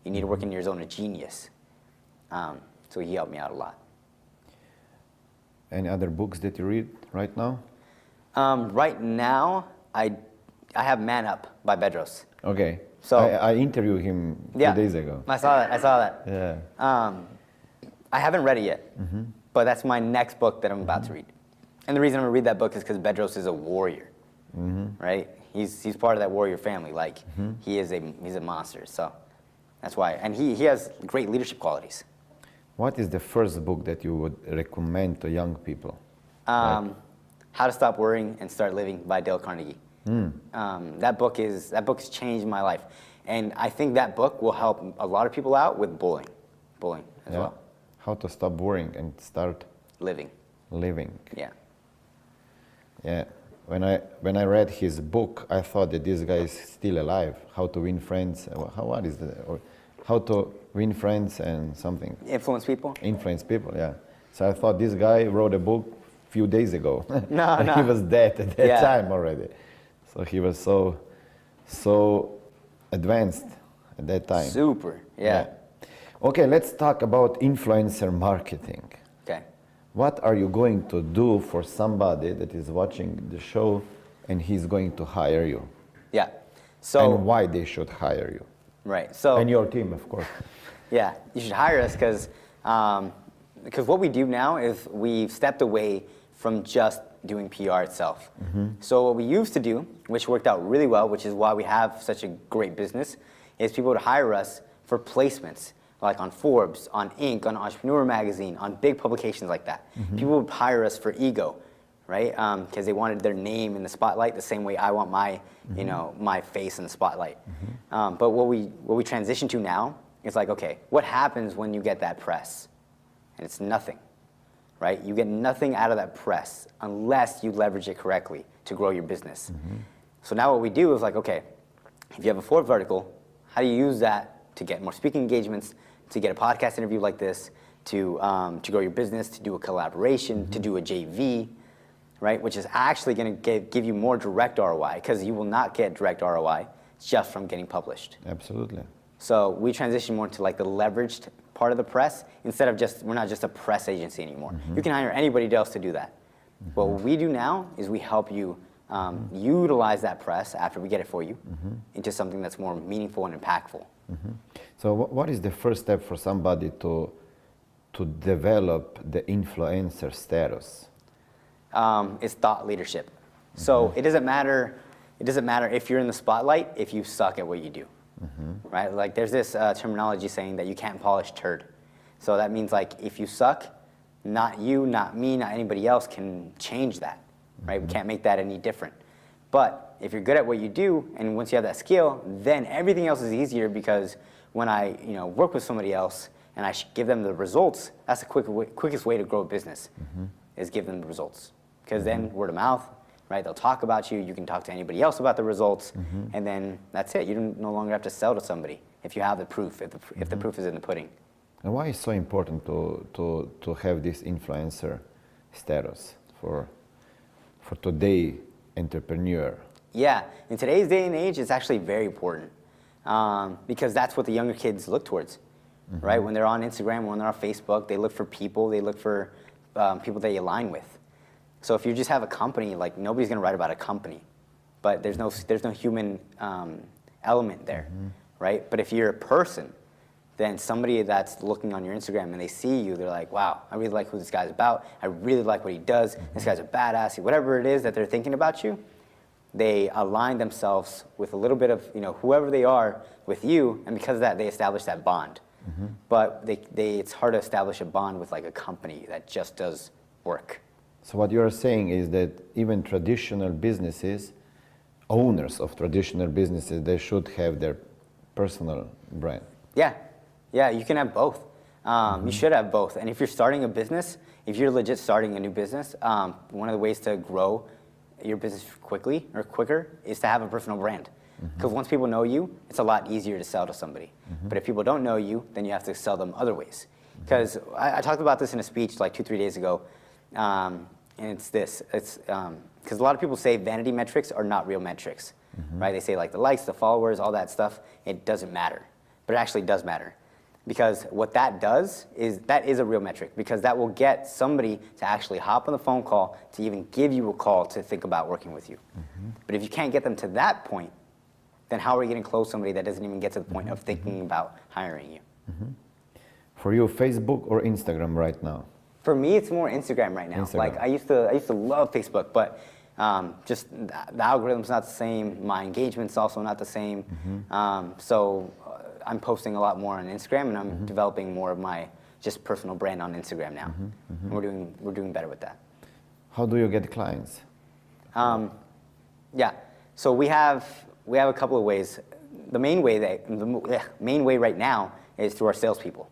You need to work in your zone of genius. So he helped me out a lot. Any other books that you read right now? Right now, I have Man Up by Bedros. Okay. So I interviewed him 2 days ago. I saw that. Yeah. I haven't read it yet, but that's my next book that I'm about to read. And the reason I'm gonna read that book is because Bedros is a warrior, right? He's part of that warrior family. Like he's a monster. So that's why, and he has great leadership qualities. What is the first book that you would recommend to young people? How to Stop Worrying and Start Living by Dale Carnegie. That book has changed my life. And I think that book will help a lot of people out with bullying as well. How to stop worrying and start living. Yeah. When I read his book, I thought that this guy is still alive. How to Win Friends. What is that? Or How to Win Friends and something. Influence people. Influence people. Yeah. So I thought this guy wrote a book a few days ago. No. He was dead at that time already. So he was so advanced at that time. Super. Yeah. Okay, let's talk about influencer marketing. Okay. What are you going to do for somebody that is watching the show and he's going to hire you? Yeah. So and why they should hire you? Right. So and your team, of course. Yeah, you should hire us because what we do now is we've stepped away from just doing PR itself. So what we used to do, which worked out really well, which is why we have such a great business, is people would hire us for placements, like on Forbes, on Inc., on Entrepreneur Magazine, on big publications like that. People would hire us for ego, right? Because they wanted their name in the spotlight the same way I want my, my face in the spotlight. But what we transition to now is like, okay, what happens when you get that press? And it's nothing, right? You get nothing out of that press unless you leverage it correctly to grow your business. So now what we do is like, okay, if you have a Forbes article, how do you use that to get more speaking engagements, to get a podcast interview like this, to grow your business, to do a collaboration, to do a JV, right? Which is actually going to give you more direct ROI, because you will not get direct ROI just from getting published. Absolutely. So we transition more to like the leveraged part of the press instead of we're not just a press agency anymore. You can hire anybody else to do that. But what we do now is we help you utilize that press after we get it for you into something that's more meaningful and impactful. So what is the first step for somebody to develop the influencer status? It's thought leadership. So it doesn't matter if you're in the spotlight if you suck at what you do. Right? Like there's this terminology saying that you can't polish turd. So that means like if you suck, not you, not me, not anybody else can change that. Right? We can't make that any different. But if you're good at what you do, and once you have that skill, then everything else is easier, because when I work with somebody else and I give them the results, that's the quickest way to grow a business, is give them the results. Because then word of mouth, right? They'll talk about you. You can talk to anybody else about the results, and then that's it. You no longer have to sell to somebody if you have the proof, if the proof is in the pudding. And why is it so important to have this influencer status for today entrepreneur? Yeah, in today's day and age, it's actually very important, because that's what the younger kids look towards, right? When they're on Instagram, when they're on Facebook, they look for people. They look for people they align with. So if you just have a company, like nobody's going to write about a company, but there's no human element there, right? But if you're a person, then somebody that's looking on your Instagram and they see you, they're like, wow, I really like who this guy's about. I really like what he does. This guy's a badass. Whatever it is that they're thinking about you, they align themselves with a little bit of whoever they are with you, and because of that, they establish that bond. But it's hard to establish a bond with like a company that just does work. So what you're saying is that even traditional businesses, owners of traditional businesses, they should have their personal brand. Yeah, you can have both. You should have both. And if you're starting a business, if you're legit starting a new business, one of the ways to grow your business quicker is to have a personal brand. Because once people know you, it's a lot easier to sell to somebody. But if people don't know you, then you have to sell them other ways. Because I talked about this in a speech like 2-3 days ago. And it's this, because a lot of people say vanity metrics are not real metrics, right? They say like the likes, the followers, all that stuff, it doesn't matter. But it actually does matter. Because what that does is, that is a real metric, because that will get somebody to actually hop on the phone call, to even give you a call to think about working with you. But if you can't get them to that point, then how are you going to close somebody that doesn't even get to the point of thinking about hiring you? For you, Facebook or Instagram right now? For me, it's more Instagram right now. Like I used to love Facebook, but just the algorithm's not the same. My engagement's also not the same. So I'm posting a lot more on Instagram, and I'm developing more of my just personal brand on Instagram now. And we're doing better with that. How do you get clients? Yeah, so we have a couple of ways. The main way right now is through our salespeople.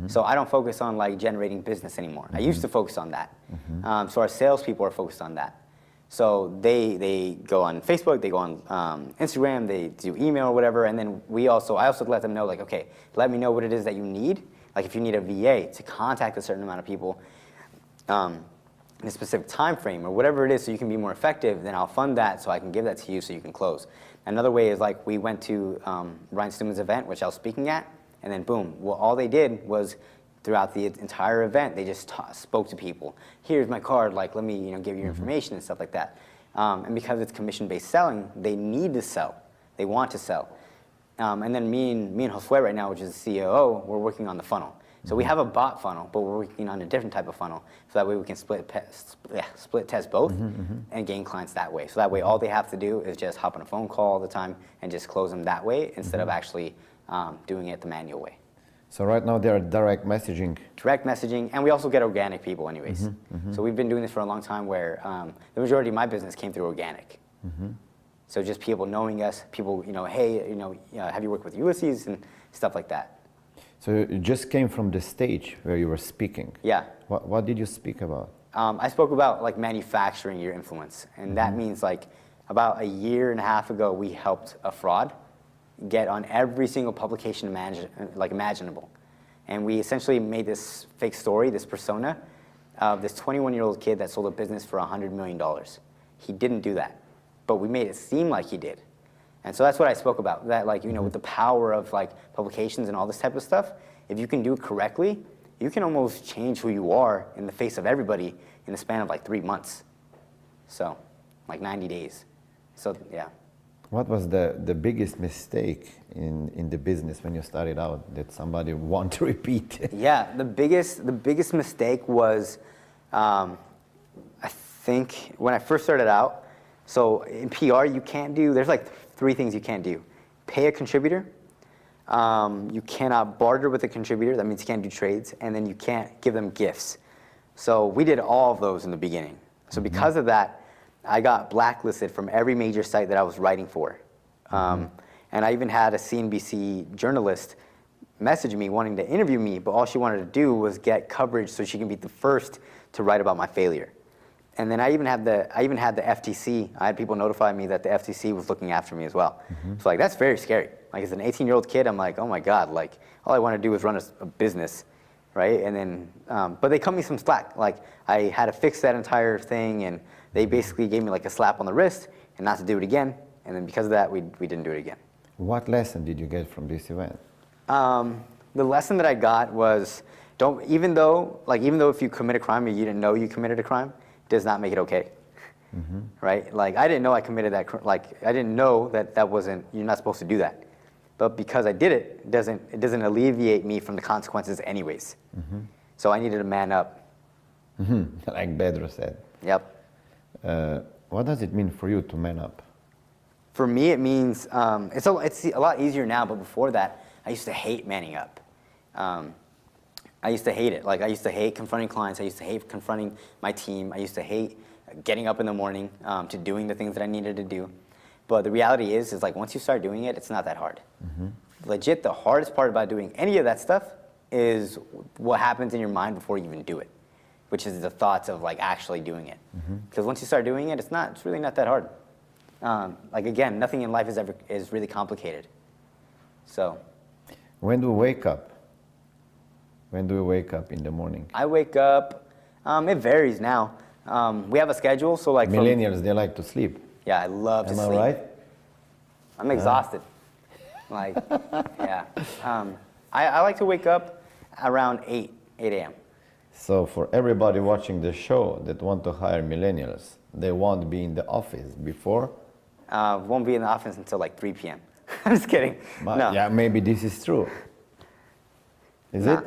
So I don't focus on like generating business anymore. I used to focus on that. So our salespeople are focused on that. So they go on Facebook, they go on Instagram, they do email or whatever, and then I also let them know, like, okay, let me know what it is that you need. Like if you need a VA to contact a certain amount of people in a specific time frame or whatever it is so you can be more effective, then I'll fund that so I can give that to you so you can close. Another way is like we went to Ryan Stewman's event, which I was speaking at, and then boom, well, all they did was throughout the entire event, they just spoke to people. Here's my card, like, let me give you your information and stuff like that. And because it's commission-based selling, they need to sell. They want to sell. And then me and Josue right now, which is the COO, we're working on the funnel. So we have a bot funnel, but we're working on a different type of funnel. So that way we can split test both and gain clients that way. So that way all they have to do is just hop on a phone call all the time and just close them that way instead of actually doing it the manual way. So right now they're direct messaging. Direct messaging, and we also get organic people anyways. So we've been doing this for a long time where the majority of my business came through organic. So just people knowing us, people, hey, have you worked with Ulyses and stuff like that. So you just came from the stage where you were speaking. Yeah. What did you speak about? I spoke about like manufacturing your influence, and that means like about a year and a half ago we helped a fraud get on every single publication imaginable. And we essentially made this fake story, this persona, of this 21-year-old kid that sold a business for $100 million. He didn't do that, but we made it seem like he did. And so that's what I spoke about, that like, with the power of like publications and all this type of stuff, if you can do it correctly, you can almost change who you are in the face of everybody in the span of like 3 months. So, like 90 days. So, yeah. What was the biggest mistake in the business when you started out that somebody want to repeat? Yeah, the biggest mistake was, I think when I first started out, so in PR there's like 3 things you can't do. Pay a contributor, you cannot barter with a contributor, that means you can't do trades, and then you can't give them gifts. So we did all of those in the beginning. So because of that, I got blacklisted from every major site that I was writing for. And I even had a CNBC journalist message me wanting to interview me, but all she wanted to do was get coverage so she can be the first to write about my failure. And then I even had the FTC. I had people notify me that the FTC was looking after me as well. So like that's very scary. Like as an 18-year-old kid, I'm like, oh my God, like all I want to do is run a business, right? And then, but they cut me some slack. Like I had to fix that entire thing, and they basically gave me like a slap on the wrist and not to do it again. And then because of that, we didn't do it again. What lesson did you get from this event? The lesson that I got was, even though if you commit a crime and you didn't know you committed a crime, does not make it okay, right? Like I didn't know I committed that. Like I didn't know that wasn't. You're not supposed to do that, but because I did it, it doesn't alleviate me from the consequences anyways. So I needed to man up. Like Pedro said. Yep. What does it mean for you to man up? For me, it means it's a lot easier now. But before that, I used to hate manning up. I used to hate it. Like I used to hate confronting clients. I used to hate confronting my team. I used to hate getting up in the morning to doing the things that I needed to do. But the reality is like once you start doing it, it's not that hard. Legit, the hardest part about doing any of that stuff is what happens in your mind before you even do it, which is the thoughts of like actually doing it. Because once you start doing it, it's really not that hard. Like again, nothing in life is really complicated. So. When do you wake up? When do you wake up in the morning? I wake up, it varies now. We have a schedule, so like millennials, they like to sleep. Yeah, I love to sleep. Am I right? I'm exhausted. Like, yeah. I like to wake up around 8 a.m. So for everybody watching the show that want to hire millennials, they won't be in the office before? Won't be in the office until like 3 p.m. I'm just kidding. But no. Yeah, maybe this is true. Is it?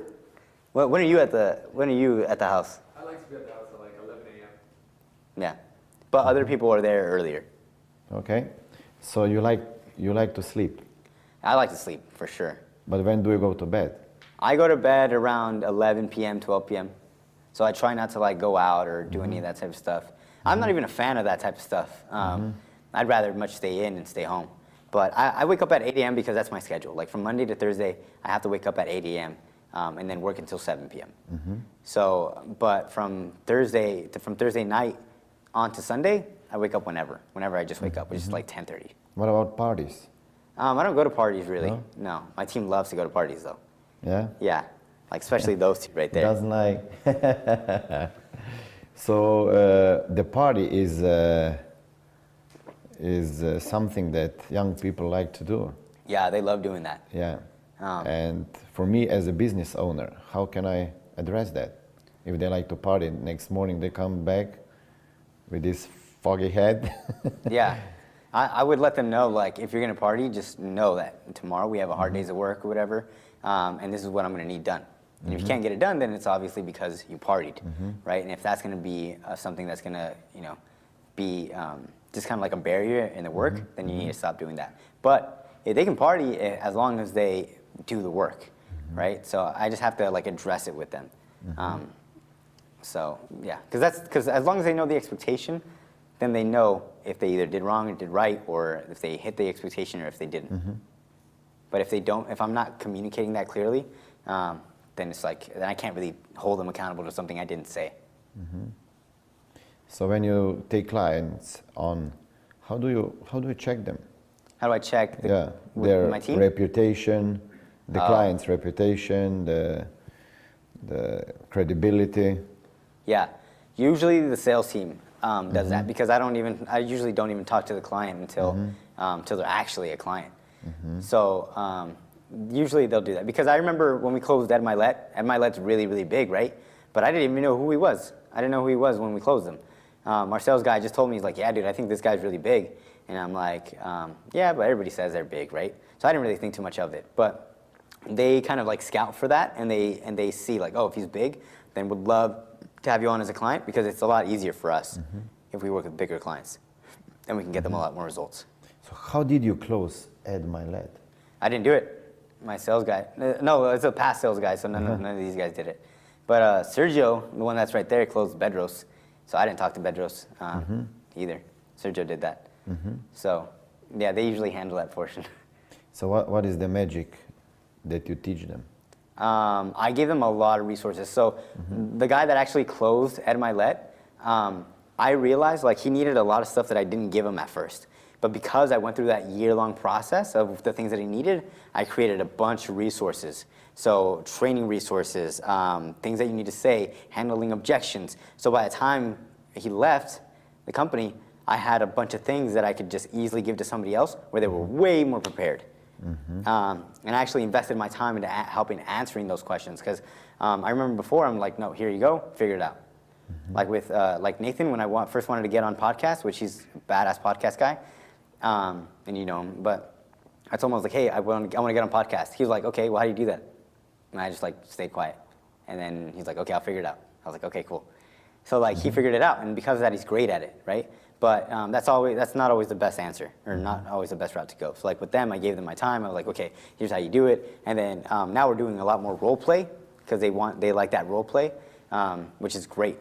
Well, when are you at the house? I like to be at the house at like 11 a.m. Yeah, but other people are there earlier. Okay, so you like to sleep. I like to sleep for sure. But when do you go to bed? I go to bed around 11 p.m., 12 p.m. So I try not to like go out or do any of that type of stuff. I'm not even a fan of that type of stuff. I'd rather much stay in and stay home. But I wake up at 8 a.m. because that's my schedule. Like from Monday to Thursday, I have to wake up at 8 a.m. And then work until 7 p.m. So, but from Thursday night on to Sunday, I wake up whenever I just wake up, which is like 10:30. What about parties? I don't go to parties really. No, my team loves to go to parties though. Yeah? Yeah, like especially those two right there. Doesn't like. So the party is something that young people like to do. Yeah, they love doing that. Yeah. And for me as a business owner, how can I address that? If they like to party, next morning they come back with this foggy head. Yeah, I would let them know, like, if you're gonna party, just know that tomorrow we have a hard days of work or whatever, and this is what I'm gonna need done. And if you can't get it done, then it's obviously because you partied, right? And if that's gonna be something that's gonna, be just kind of like a barrier in the work, then you need to stop doing that. But if they can party as long as they do the work, right? So I just have to like address it with them. So yeah, because as long as they know the expectation, then they know if they either did wrong or did right, or if they hit the expectation or if they didn't. But if they don't, if I'm not communicating that clearly, then it's like, then I can't really hold them accountable to something I didn't say. So when you take clients on, how do you check them? How do I check their my team? reputation, the client's reputation, the credibility? Yeah, usually the sales team does that, because I usually don't even talk to the client until they're actually a client. So usually they'll do that, because I remember when we closed Ed Milet's really, really big, right? But I didn't even know who he was. I didn't know who he was when we closed him. Our sales guy just told me, he's like, yeah, dude, I think this guy's really big. And I'm like, yeah, but everybody says they're big, right? So I didn't really think too much of it. But they kind of like scout for that, and they see like, oh, if he's big, then would love to have you on as a client, because it's a lot easier for us if we work with bigger clients, and we can get them a lot more results. So how did you close Ed Milet? I didn't do it. My sales guy. No, it's a past sales guy, so none of these guys did it. But Sergio, the one that's right there, closed Bedros. So I didn't talk to Bedros either. Sergio did that. So yeah, they usually handle that portion. So what is the magic that you teach them? I gave them a lot of resources. So the guy that actually closed Ed Milet, I realized like he needed a lot of stuff that I didn't give him at first. But because I went through that year-long process of the things that he needed, I created a bunch of resources. So training resources, things that you need to say, handling objections. So by the time he left the company, I had a bunch of things that I could just easily give to somebody else where they were way more prepared. And I actually invested my time into helping answering those questions, because I remember before, I'm like, no, here you go, figure it out. Like with like Nathan, when I first wanted to get on podcast, which he's a badass podcast guy, and you know him, but I told him, I was like, hey, I want to get on podcast. He was like, okay, well, how do you do that? And I just like stayed quiet. And then he's like, okay, I'll figure it out. I was like, okay, cool. So like he figured it out, and because of that, he's great at it, right? But that's not always the best answer, or not always the best route to go. So like with them, I gave them my time. I was like, okay, here's how you do it. And then now we're doing a lot more role play, because they like that role play, which is great.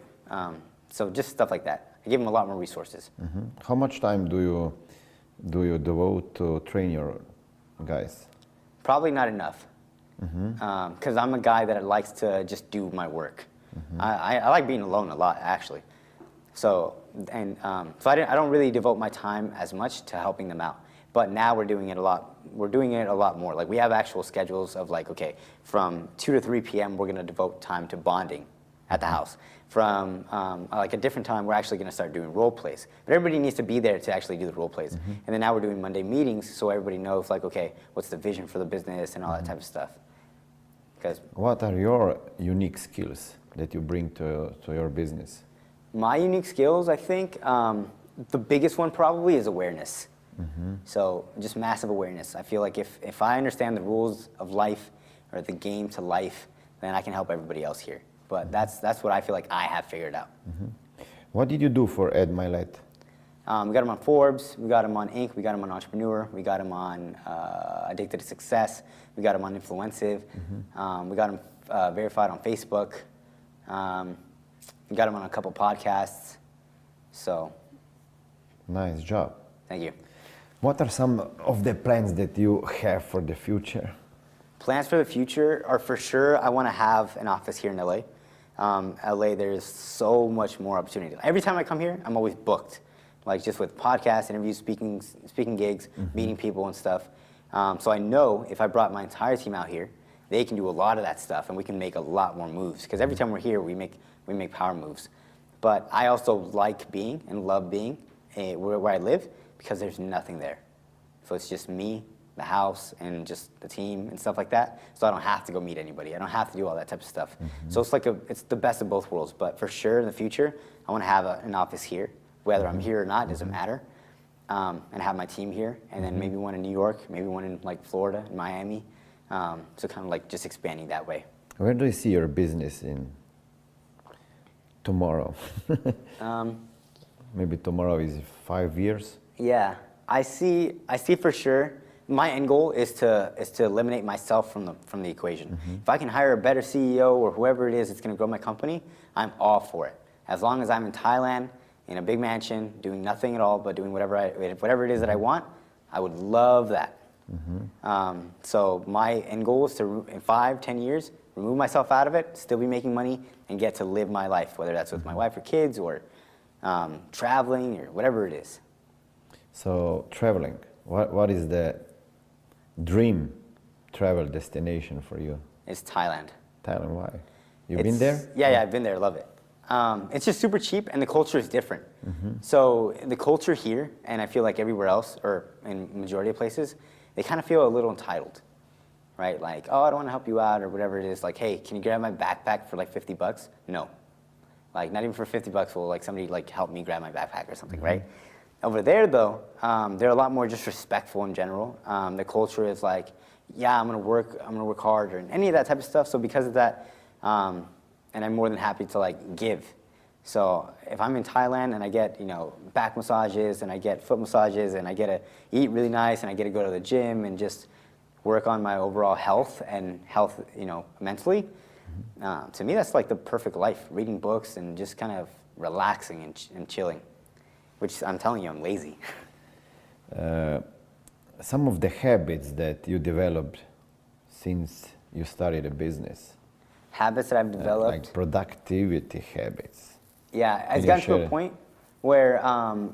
So just stuff like that. I give them a lot more resources. How much time do you devote to train your guys? Probably not enough, because I'm a guy that likes to just do my work. I like being alone a lot, actually. So I don't really devote my time as much to helping them out. But now we're doing it a lot. We're doing it a lot more. Like we have actual schedules of like, okay, from 2 to 3 p.m. we're going to devote time to bonding at the house. From like a different time, we're actually going to start doing role plays. But everybody needs to be there to actually do the role plays. And then now we're doing Monday meetings, so everybody knows like, okay, what's the vision for the business and all that type of stuff. What are your unique skills that you bring to your business? My unique skills, I think, the biggest one probably is awareness. So just massive awareness. I feel like if I understand the rules of life, or the game to life, then I can help everybody else here. But that's what I feel like I have figured out. What did you do for Ed Milet? We got him on Forbes, we got him on Inc., we got him on Entrepreneur, we got him on Addicted to Success, we got him on Influensive, we got him verified on Facebook, we got him on a couple podcasts, so. Nice job. Thank you. What are some of the plans that you have for the future? Plans for the future are for sure, I want to have an office here in LA. LA, there's so much more opportunity. Every time I come here, I'm always booked. Like just with podcasts, interviews, speaking gigs, meeting people and stuff. So I know if I brought my entire team out here, they can do a lot of that stuff and we can make a lot more moves. Because every time we're here, we make power moves. But I also like being and love being where I live because there's nothing there. So it's just me, the house, and just the team and stuff like that. So I don't have to go meet anybody. I don't have to do all that type of stuff. So it's like it's the best of both worlds. But for sure in the future, I want to have an office here. Whether I'm here or not, doesn't matter. And have my team here. And then maybe one in New York, maybe one in like Florida, and Miami. So kind of like just expanding that way. Where do you see your business in tomorrow? Maybe tomorrow is 5 years? Yeah, I see for sure. My end goal is to eliminate myself from the equation. If I can hire a better CEO or whoever it is that's going to grow my company, I'm all for it. As long as I'm in Thailand, in a big mansion, doing nothing at all, but doing whatever it is that I want, I would love that. So my end goal is to, in 5-10 years, remove myself out of it, still be making money, and get to live my life, whether that's with my wife or kids or traveling or whatever it is. So traveling, what is the dream travel destination for you? It's Thailand. Thailand, why? You've been there? Yeah, I've been there, love it. It's just super cheap and the culture is different. So the culture here, and I feel like everywhere else, or in majority of places, they kind of feel a little entitled, right? Like, oh, I don't want to help you out or whatever it is. Like, hey, can you grab my backpack for like $50? No. Like, not even for $50 will like somebody like help me grab my backpack or something, right? Over there though, they're a lot more just respectful in general. The culture is like, yeah, I'm gonna work hard or any of that type of stuff. So because of that, and I'm more than happy to like give. So if I'm in Thailand and I get, back massages and I get foot massages and I get to eat really nice and I get to go to the gym and just work on my overall health and health, mentally, to me that's like the perfect life, reading books and just kind of relaxing and chilling, which I'm telling you, I'm lazy. Some of the habits that you developed since you started a business. Habits that I've developed. Like productivity habits. Yeah, it's gotten to a point where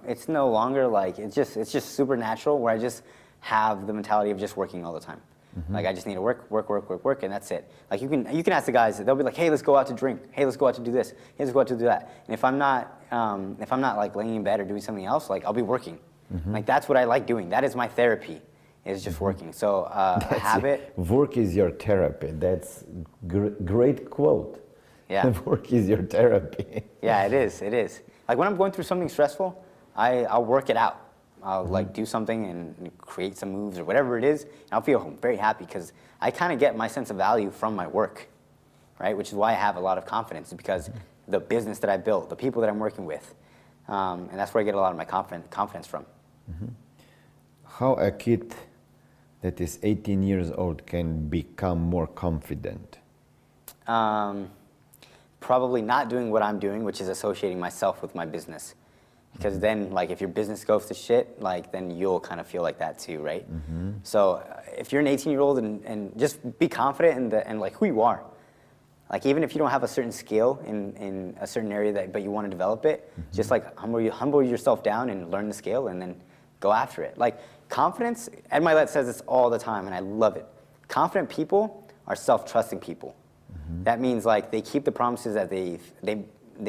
it's no longer like, it's just super natural where I just have the mentality of just working all the time. Like I just need to work, and that's it. Like you can ask the guys, they'll be like, hey, let's go out to drink. Hey, let's go out to do this. Hey, let's go out to do that. And if I'm not like laying in bed or doing something else, like I'll be working. Like that's what I like doing. That is my therapy, is just working. So a habit. Work is your therapy. That's great quote. Yeah. Work is your therapy. Yeah, it is. It is. Like when I'm going through something stressful, I'll work it out. I'll like do something and create some moves or whatever it is. And I'll feel very happy because I kind of get my sense of value from my work, right? Which is why I have a lot of confidence, because the business that I built, the people that I'm working with, and that's where I get a lot of my confidence from. How a kid that is 18 years old can become more confident? Probably not doing what I'm doing, which is associating myself with my business. Because then, like, if your business goes to shit, like, then you'll kind of feel like that too, right? So if you're an 18-year-old and just be confident in like who you are. Like, even if you don't have a certain skill in a certain area but you want to develop it, just like humble yourself down and learn the skill and then go after it. Like, confidence, Ed Milet says this all the time and I love it. Confident people are self-trusting people. That means like they keep the promises that they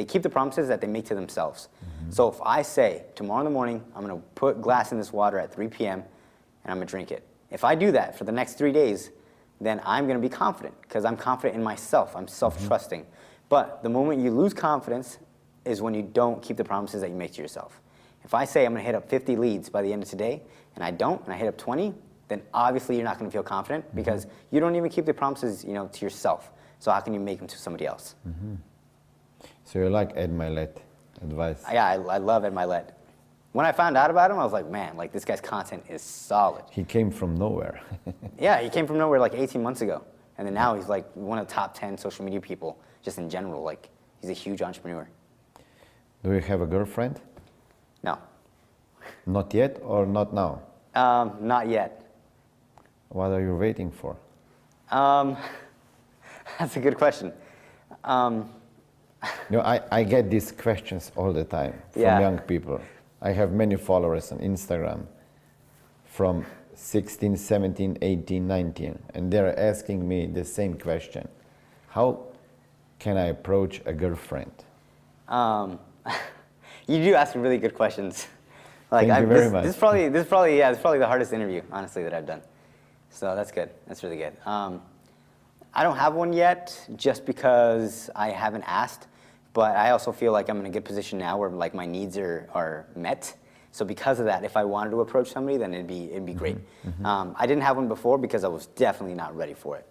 keep the promises that they make to themselves. So if I say, tomorrow in the morning, I'm going to put glass in this water at 3 p.m. and I'm going to drink it. If I do that for the next 3 days, then I'm going to be confident because I'm confident in myself. I'm self-trusting. But the moment you lose confidence is when you don't keep the promises that you make to yourself. If I say I'm going to hit up 50 leads by the end of today and I don't, and I hit up 20, then obviously you're not going to feel confident because you don't even keep the promises, to yourself. So how can you make them to somebody else? So you like Ed Milet advice? Yeah, I love Ed Milet. when I found out about him, I was like, man, like this guy's content is solid. He came from nowhere. Yeah, he came from nowhere like 18 months ago. And then now he's like one of the top 10 social media people, just in general. Like, he's a huge entrepreneur. Do you have a girlfriend? No. Not yet or not now? Not yet. What are you waiting for? That's a good question. You know, I get these questions all the time from Yeah. young people. I have many followers on Instagram from 16, 17, 18, 19, and they're asking me the same question. How can I approach a girlfriend? You do ask really good questions. Like, Thank you very much. This is probably the hardest interview, honestly, that I've done. So that's good. That's really good. I don't have one yet, just because I haven't asked. But I also feel like I'm in a good position now, where like my needs are met. So because of that, if I wanted to approach somebody, then it'd be great. I didn't have one before because I was definitely not ready for it.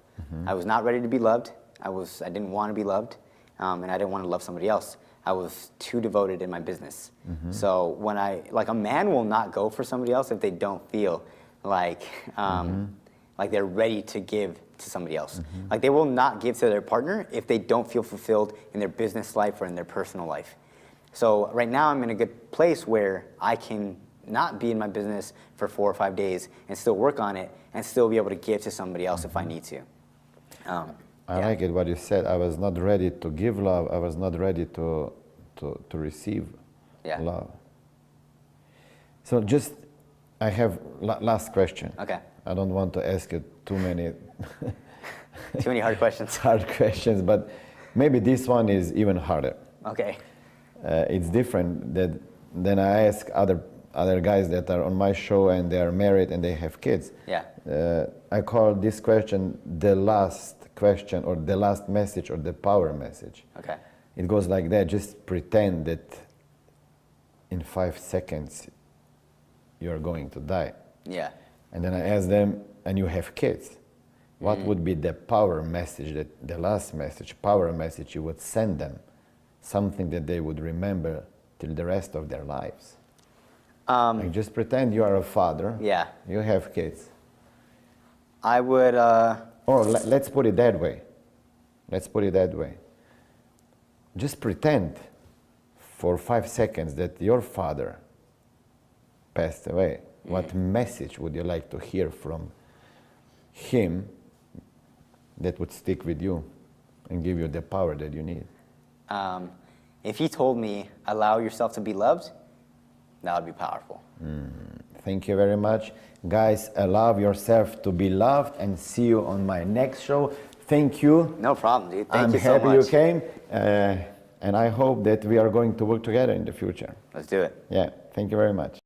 I was not ready to be loved. I didn't want to be loved, and I didn't want to love somebody else. I was too devoted in my business. So when like a man will not go for somebody else if they don't feel like like they're ready to give to somebody else. Like they will not give to their partner if they don't feel fulfilled in their business life or in their personal life. So right now I'm in a good place where I can not be in my business for 4 or 5 days and still work on it and still be able to give to somebody else if I need to. I like it what you said. I was not ready to give love. I was not ready to receive love. So just, I have last question. Okay. I don't want to ask you too many Too many hard questions. hard questions, but maybe this one is even harder. Okay. It's different than I ask other guys that are on my show and they are married and they have kids. Yeah. I call this question the last question or the last message or the power message. Okay. It goes like that. Just pretend that in 5 seconds you're going to die. Yeah. And then I ask them, and you have kids, what would be the power message, the last message, power message you would send them? Something that they would remember till the rest of their lives. Like just pretend you are a father. Yeah. You have kids. I would. Or let's put it that way. Let's put it that way. Just pretend for 5 seconds that your father passed away. What message would you like to hear from him that would stick with you and give you the power that you need? If he told me, allow yourself to be loved, that would be powerful. Thank you very much. Guys, allow yourself to be loved, and see you on my next show. Thank you. No problem, dude. Thank you so I'm happy much. you came, and I hope that we are going to work together in the future. Let's do it. Yeah, thank you very much.